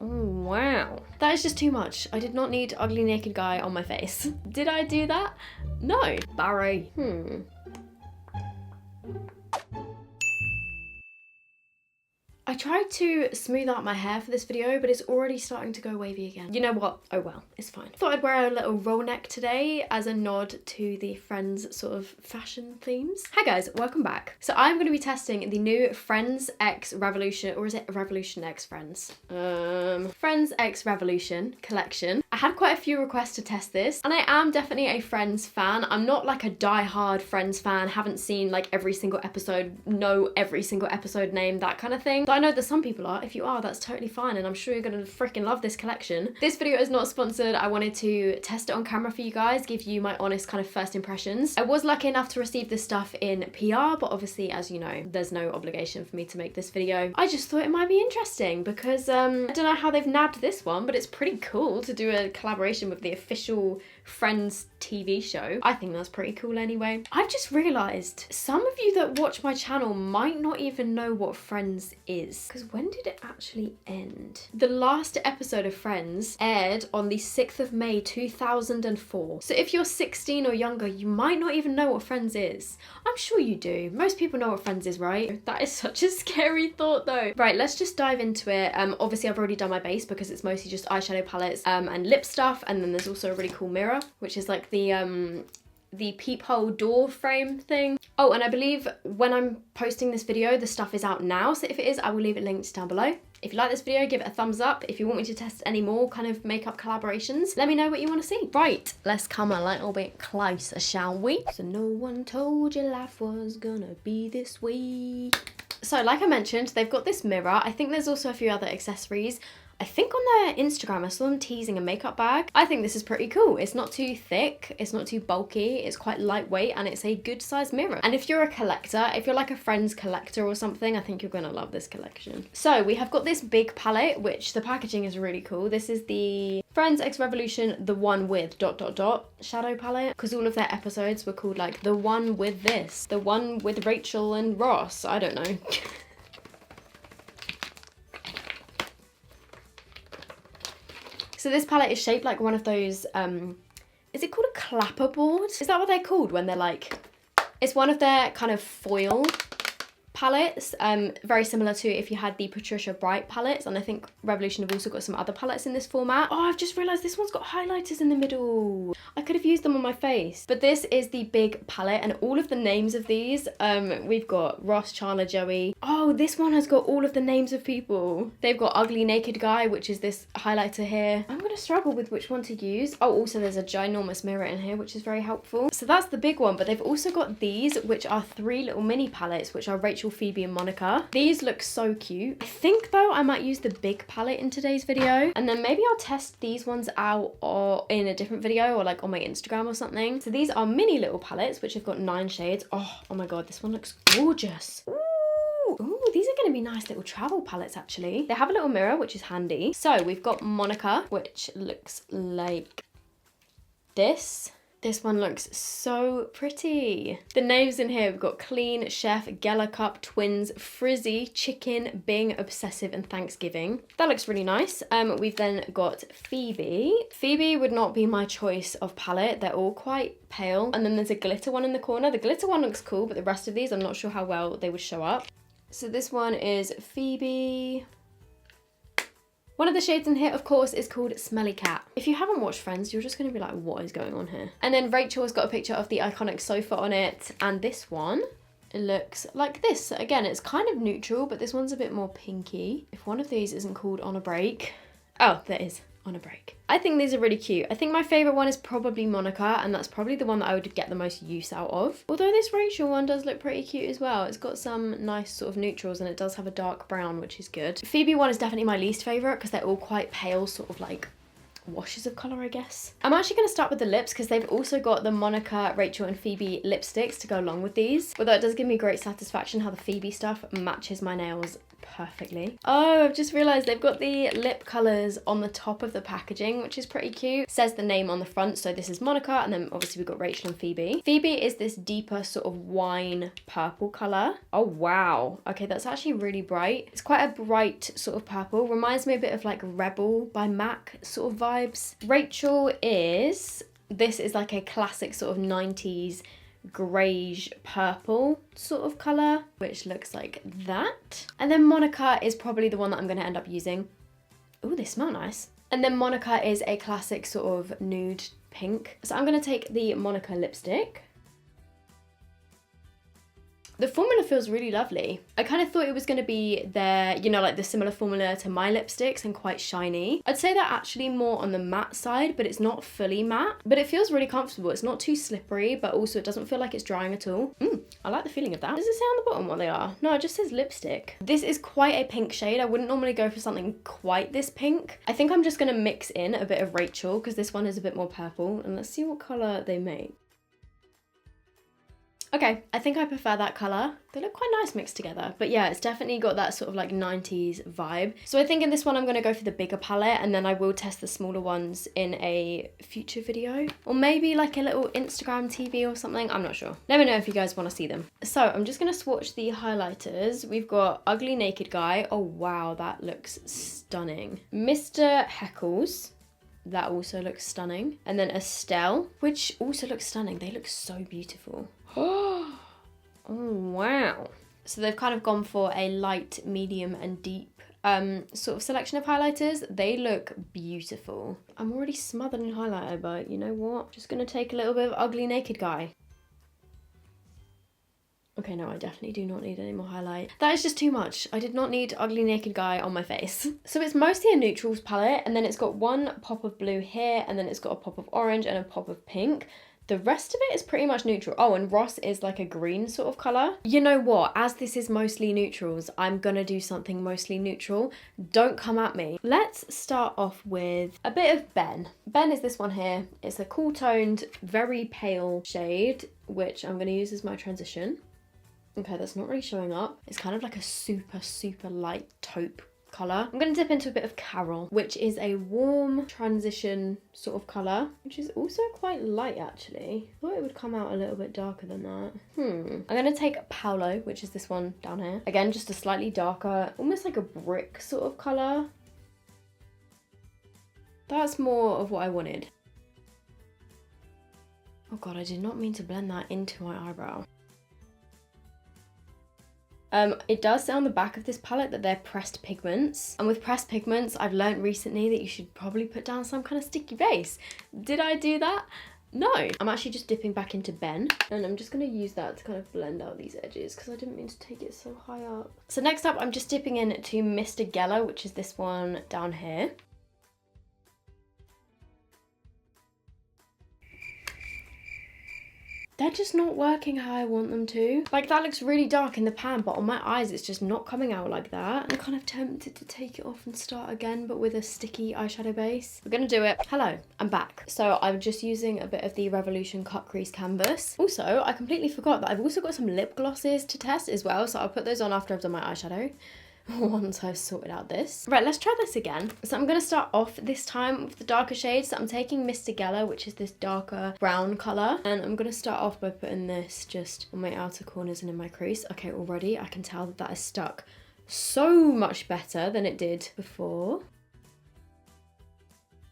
Oh, wow. That is just too much. I did not need ugly naked guy on my face. Did I do that? No. Barry. I tried to smooth out my hair for this video, but it's already starting to go wavy again. You know what? Oh well, it's fine. Thought I'd wear a little roll neck today as a nod to the Friends sort of fashion themes. Hi guys, welcome back. So I'm going to be testing the new Friends X Revolution, or is it Revolution X Friends? Friends X Revolution collection. I had quite a few requests to test this, and I am definitely a Friends fan. I'm not like a die-hard Friends fan, haven't seen like every single episode, know every single episode name, that kind of thing. I know that some people are. If you are, that's totally fine, and I'm sure you're gonna freaking love this collection. This video is not sponsored. I wanted to test it on camera for you guys, give you my honest kind of first impressions. I was lucky enough to receive this stuff in PR, but obviously, as you know, there's no obligation for me to make this video. I just thought it might be interesting because I don't know how they've nabbed this one, but it's pretty cool to do a collaboration with the official Friends TV show. I think that's pretty cool anyway. I've just realised some of you that watch my channel might not even know what Friends is, because when did it actually end? The last episode of Friends aired on the 6th of May 2004. So if you're 16 or younger, you might not even know what Friends is. I'm sure you do. Most people know what Friends is, right? That is such a scary thought though. Right, let's just dive into it. Obviously I've already done my base because it's mostly just eyeshadow palettes and lip stuff, and then there's also a really cool mirror, which is like the peephole door frame thing. Oh, and I believe when I'm posting this video, the stuff is out now, so if it is, I will leave it linked down below. If you like this video, give it a thumbs up. If you want me to test any more kind of makeup collaborations, let me know what you want to see. Right, let's come a little bit closer, shall we? So no one told you life was gonna be this way. So like I mentioned, they've got this mirror. I think there's also a few other accessories. I think on their Instagram, I saw them teasing a makeup bag. I think this is pretty cool. It's not too thick, it's not too bulky, it's quite lightweight, and it's a good sized mirror. And if you're a collector, if you're like a Friends collector or something, I think you're gonna love this collection. So we have got this big palette, which the packaging is really cool. This is the Friends X Revolution, the one with ... shadow palette, because all of their episodes were called like the one with this, the one with Rachel and Ross, I don't know. So this palette is shaped like one of those, is it called a clapperboard? Is that what they're called when they're like, it's one of their kind of foil palettes, very similar to if you had the Patricia Bright palettes, and I think Revolution have also got some other palettes in this format. Oh, I've just realised this one's got highlighters in the middle. I could have used them on my face. But this is the big palette, and all of the names of these, we've got Ross, Chandler, Joey. Oh, this one has got all of the names of people. They've got Ugly Naked Guy, which is this highlighter here. I'm gonna struggle with which one to use. Oh, also there's a ginormous mirror in here, which is very helpful. So that's the big one, but they've also got these, which are 3 little mini palettes, which are Rachel, Phoebe and Monica. These look so cute. I think though I might use the big palette in today's video, and then maybe I'll test these ones out or in a different video, or like on my Instagram or something. So these are mini little palettes, which have got 9 shades. Oh my god, this one looks gorgeous. Ooh, these are going to be nice little travel palettes actually. They have a little mirror, which is handy. So we've got Monica, which looks like this. This one looks so pretty. The names in here, we've got Clean, Chef, Geller Cup, Twins, Frizzy, Chicken, Bing, Obsessive and Thanksgiving. That looks really nice. We've then got Phoebe. Phoebe would not be my choice of palette. They're all quite pale. And then there's a glitter one in the corner. The glitter one looks cool, but the rest of these, I'm not sure how well they would show up. So this one is Phoebe. One of the shades in here, of course, is called Smelly Cat. If you haven't watched Friends, you're just going to be like, what is going on here? And then Rachel has got a picture of the iconic sofa on it. And this one, it looks like this. Again, it's kind of neutral, but this one's a bit more pinky. If one of these isn't called On a Break. Oh, there is. On a Break. I think these are really cute. I think my favourite one is probably Monica, and that's probably the one that I would get the most use out of. Although this Rachel one does look pretty cute as well. It's got some nice sort of neutrals, and it does have a dark brown, which is good. Phoebe one is definitely my least favourite because they're all quite pale, sort of like washes of colour, I guess. I'm actually going to start with the lips because they've also got the Monica, Rachel and Phoebe lipsticks to go along with these. Although it does give me great satisfaction how the Phoebe stuff matches my nails perfectly. Oh, I've just realised they've got the lip colours on the top of the packaging, which is pretty cute. It says the name on the front, so this is Monica, and then obviously we've got Rachel and Phoebe. Phoebe is this deeper sort of wine purple colour. Oh wow, okay, that's actually really bright. It's quite a bright sort of purple. Reminds me a bit of like Rebel by MAC sort of vibes. Rachel this is like a classic sort of 90s greyish purple sort of colour, which looks like that. And then Monica is probably the one that I'm going to end up using. Oh, they smell nice. And then Monica is a classic sort of nude pink. So I'm going to take the Monica lipstick. The formula feels really lovely. I kind of thought it was going to be their, you know, like the similar formula to my lipsticks and quite shiny. I'd say they're actually more on the matte side, but it's not fully matte. But it feels really comfortable. It's not too slippery, but also it doesn't feel like it's drying at all. I like the feeling of that. Does it say on the bottom what they are? No, it just says lipstick. This is quite a pink shade. I wouldn't normally go for something quite this pink. I think I'm just going to mix in a bit of Rachel because this one is a bit more purple. And let's see what colour they make. Okay, I think I prefer that colour. They look quite nice mixed together. But yeah, it's definitely got that sort of like 90s vibe. So I think in this one I'm going to go for the bigger palette, and then I will test the smaller ones in a future video. Or maybe like a little Instagram TV or something. I'm not sure. Let me know if you guys want to see them. So I'm just going to swatch the highlighters. We've got Ugly Naked Guy. Oh wow, that looks stunning. Mr. Heckles. That also looks stunning. And then Estelle, which also looks stunning. They look so beautiful. Oh wow. So they've kind of gone for a light, medium and deep sort of selection of highlighters. They look beautiful. I'm already smothered in highlighter, but you know what? Just gonna take a little bit of Ugly Naked Guy. Okay, no, I definitely do not need any more highlight. That is just too much. I did not need Ugly Naked Guy on my face. So it's mostly a neutrals palette, and then it's got one pop of blue here, and then it's got a pop of orange and a pop of pink. The rest of it is pretty much neutral. Oh, and Ross is like a green sort of colour. You know what? As this is mostly neutrals, I'm gonna do something mostly neutral. Don't come at me. Let's start off with a bit of Ben. Ben is this one here. It's a cool toned, very pale shade, which I'm gonna use as my transition. Okay, that's not really showing up. It's kind of like a super, super light taupe colour. I'm going to dip into a bit of Carol, which is a warm transition sort of colour, which is also quite light actually. I thought it would come out a little bit darker than that. I'm going to take Paolo, which is this one down here. Again, just a slightly darker, almost like a brick sort of colour. That's more of what I wanted. Oh god, I did not mean to blend that into my eyebrow. It does say on the back of this palette that they're pressed pigments. And with pressed pigments, I've learned recently that you should probably put down some kind of sticky base. Did I do that? No. I'm actually just dipping back into Ben. And I'm just going to use that to kind of blend out these edges because I didn't mean to take it so high up. So next up, I'm just dipping into Mr. Geller, which is this one down here. They're just not working how I want them to. Like, that looks really dark in the pan, but on my eyes, it's just not coming out like that. I'm kind of tempted to take it off and start again, but with a sticky eyeshadow base. We're gonna do it. Hello, I'm back. So I'm just using a bit of the Revolution Cut Crease Canvas. Also, I completely forgot that I've also got some lip glosses to test as well, so I'll put those on after I've done my eyeshadow. Once I've sorted out this. Right, let's try this again. So I'm going to start off this time with the darker shades. So I'm taking Mr. Geller, which is this darker brown colour. And I'm going to start off by putting this just on my outer corners and in my crease. Okay, already I can tell that that is stuck so much better than it did before.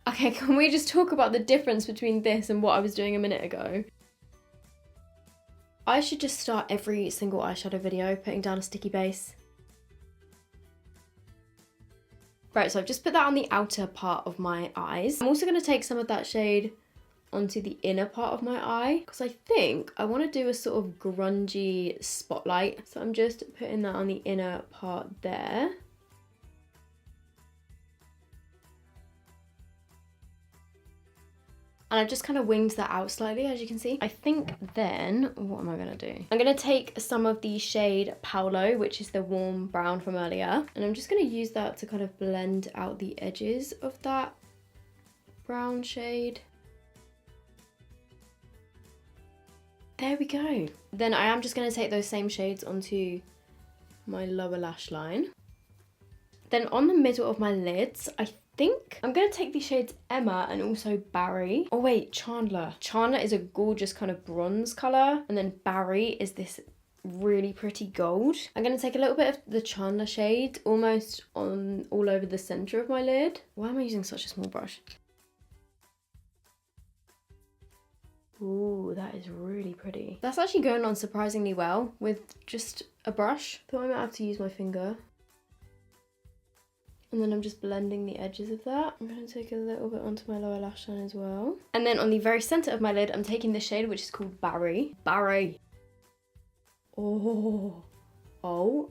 Okay, can we just talk about the difference between this and what I was doing a minute ago? I should just start every single eyeshadow video putting down a sticky base. Right, so I've just put that on the outer part of my eyes. I'm also going to take some of that shade onto the inner part of my eye because I think I want to do a sort of grungy spotlight. So I'm just putting that on the inner part there. And I've just kind of winged that out slightly, as you can see. I think then, what am I going to do? I'm going to take some of the shade Paolo, which is the warm brown from earlier. And I'm just going to use that to kind of blend out the edges of that brown shade. There we go. Then I am just going to take those same shades onto my lower lash line. Then on the middle of my lids, I think I'm going to take the shades Emma and also Barry. Oh wait, Chandler. Chandler is a gorgeous kind of bronze colour, and then Barry is this really pretty gold. I'm going to take a little bit of the Chandler shade almost on all over the centre of my lid. Why am I using such a small brush? Ooh, that is really pretty. That's actually going on surprisingly well with just a brush. Thought I might have to use my finger. And then I'm just blending the edges of that. I'm going to take a little bit onto my lower lash line as well. And then on the very centre of my lid, I'm taking this shade, which is called Barry. Barry. Oh. Oh.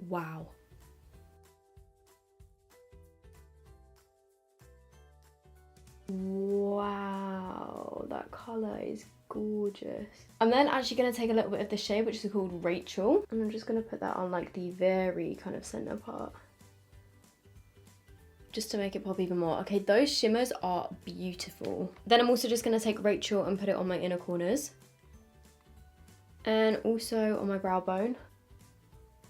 Wow. Wow. That colour is gorgeous. I'm then actually going to take a little bit of this shade, which is called Rachel. And I'm just going to put that on like the very kind of centre part, just to make it pop even more. Okay, those shimmers are beautiful. Then I'm also just going to take Rachel and put it on my inner corners. And also on my brow bone.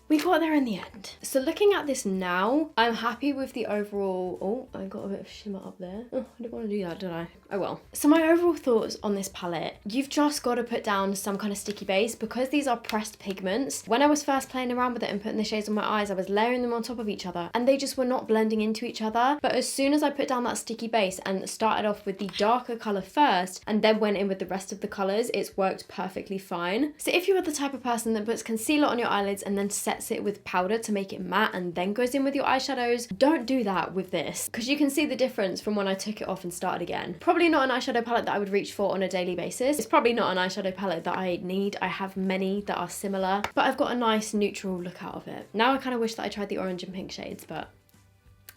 We got there in the end. So looking at this now, I'm happy with the overall... Oh, I got a bit of shimmer up there. Oh, I didn't want to do that, did I? Oh well. So my overall thoughts on this palette, you've just got to put down some kind of sticky base because these are pressed pigments. When I was first playing around with it and putting the shades on my eyes, I was layering them on top of each other and they just were not blending into each other. But as soon as I put down that sticky base and started off with the darker colour first and then went in with the rest of the colours, it's worked perfectly fine. So if you are the type of person that puts concealer on your eyelids and then sets it with powder to make it matte and then goes in with your eyeshadows, don't do that with this because you can see the difference from when I took it off and started again. Probably not an eyeshadow palette that I would reach for on a daily basis. It's probably not an eyeshadow palette that I need. I have many that are similar, but I've got a nice neutral look out of it. Now I kind of wish that I tried the orange and pink shades, but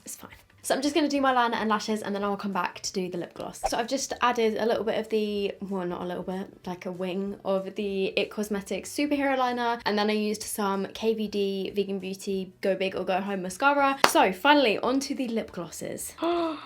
it's fine. So I'm just going to do my liner and lashes and then I'll come back to do the lip gloss. So I've just added a little bit of the, well not a little bit, like a wing of the IT Cosmetics Superhero Liner, and then I used some KVD Vegan Beauty Go Big or Go Home mascara. So finally onto the lip glosses. Oh,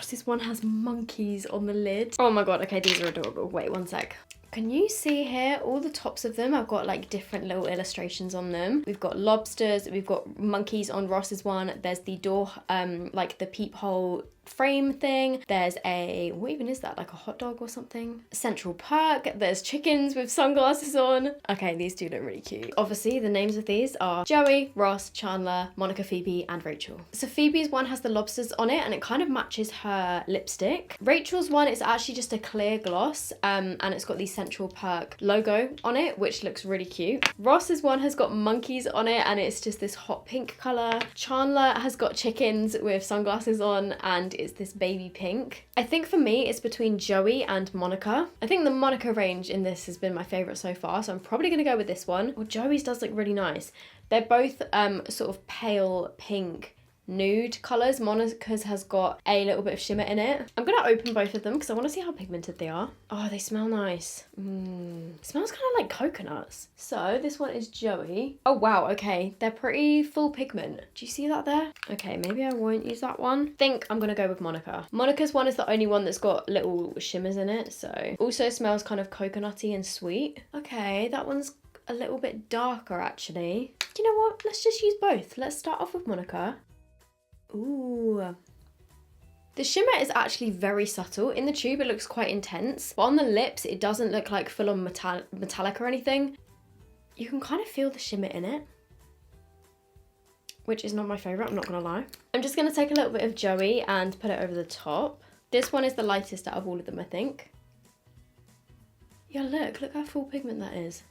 this one has monkeys on the lid. Oh my god, okay, these are adorable. Wait one sec. Can you see here, all the tops of them, I've got like different little illustrations on them. We've got lobsters, we've got monkeys on Ross's one. There's the door, like the peephole frame thing. There's a, what even is that? Like a hot dog or something? Central Park. There's chickens with sunglasses on. Okay, these two look really cute. Obviously, the names of these are Joey, Ross, Chandler, Monica, Phoebe, and Rachel. So Phoebe's one has the lobsters on it and it kind of matches her lipstick. Rachel's one is actually just a clear gloss and it's got the Central Park logo on it, which looks really cute. Ross's one has got monkeys on it and it's just this hot pink color. Chandler has got chickens with sunglasses on and it's this baby pink. I think for me it's between Joey and Monica. I think the Monica range in this has been my favorite so far, so I'm probably gonna go with this one. Well, Joey's does look really nice. They're both sort of pale pink nude colors. Monica's has got a little bit of shimmer in it. I'm gonna open both of them because I want to see how pigmented they are. Oh, they smell nice. It smells kind of like coconuts. So this one is Joey. Oh wow, okay, they're pretty full pigment. Do you see that there? Okay, maybe I won't use that one. I think I'm gonna go with Monica. Monica's one is the only one that's got little shimmers in it, so also smells kind of coconutty and sweet. Okay, that one's a little bit darker actually. You know what, let's just use both. Let's start off with Monica. Ooh. The shimmer is actually very subtle. In the tube it looks quite intense, but on the lips it doesn't look like full-on metallic or anything. You can kind of feel the shimmer in it, which is not my favourite, I'm not gonna lie. I'm just gonna take a little bit of Joey and put it over the top. This one is the lightest out of all of them, I think. Yeah, look how full pigment that is.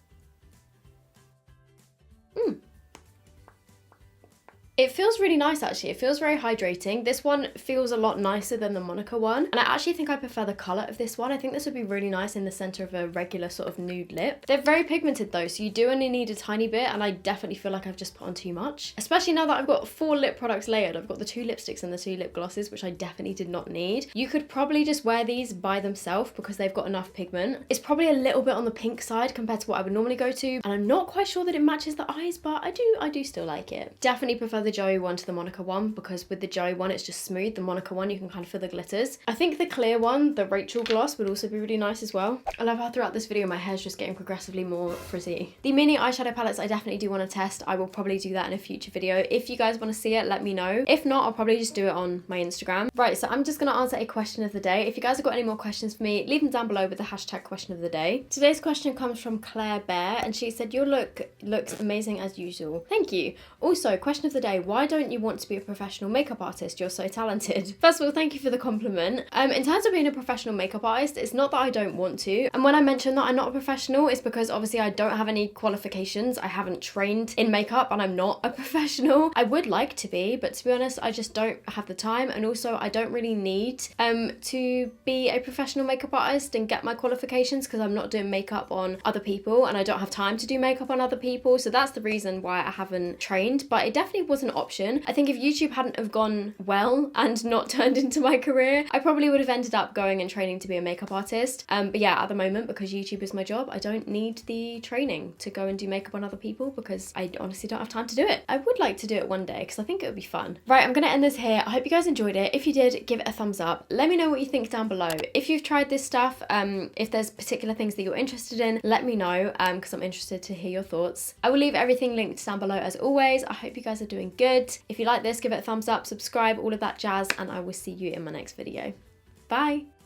It feels really nice actually. It feels very hydrating. This one feels a lot nicer than the Monica one. And I actually think I prefer the colour of this one. I think this would be really nice in the centre of a regular sort of nude lip. They're very pigmented though, so you do only need a tiny bit, and I definitely feel like I've just put on too much. Especially now that I've got 4 lip products layered. I've got the 2 lipsticks and the 2 lip glosses, which I definitely did not need. You could probably just wear these by themselves because they've got enough pigment. It's probably a little bit on the pink side compared to what I would normally go to, and I'm not quite sure that it matches the eyes, but I do still like it. Definitely prefer prefer the Joey one to the Monica one, because with the Joey one it's just smooth. The Monica one you can kind of feel the glitters. I think the clear one, the Rachel gloss, would also be really nice as well. I love how throughout this video my hair's just getting progressively more frizzy. The mini eyeshadow palettes I definitely do want to test. I will probably do that in a future video. If you guys want to see it, let me know. If not, I'll probably just do it on my Instagram. Right, so I'm just going to answer a question of the day. If you guys have got any more questions for me, leave them down below with the hashtag question of the day. Today's question comes from Claire Bear, and she said, your look looks amazing as usual. Thank you. Also, question of the day, why don't you want to be a professional makeup artist? You're so talented. First of all, thank you for the compliment. In terms of being a professional makeup artist, it's not that I don't want to. And when I mention that I'm not a professional, it's because obviously I don't have any qualifications. I haven't trained in makeup and I'm not a professional. I would like to be, but to be honest, I just don't have the time. And also I don't really need to be a professional makeup artist and get my qualifications, because I'm not doing makeup on other people and I don't have time to do makeup on other people. So that's the reason why I haven't trained, but it definitely was an option. I think if YouTube hadn't have gone well and not turned into my career, I probably would have ended up going and training to be a makeup artist. But yeah, at the moment, because YouTube is my job, I don't need the training to go and do makeup on other people, because I honestly don't have time to do it. I would like to do it one day because I think it would be fun. Right, I'm gonna end this here. I hope you guys enjoyed it. If you did, give it a thumbs up. Let me know what you think down below. If you've tried this stuff, if there's particular things that you're interested in, let me know, because I'm interested to hear your thoughts. I will leave everything linked down below as always. I hope you guys are doing good. If you like this, give it a thumbs up, subscribe, all of that jazz, and I will see you in my next video. Bye!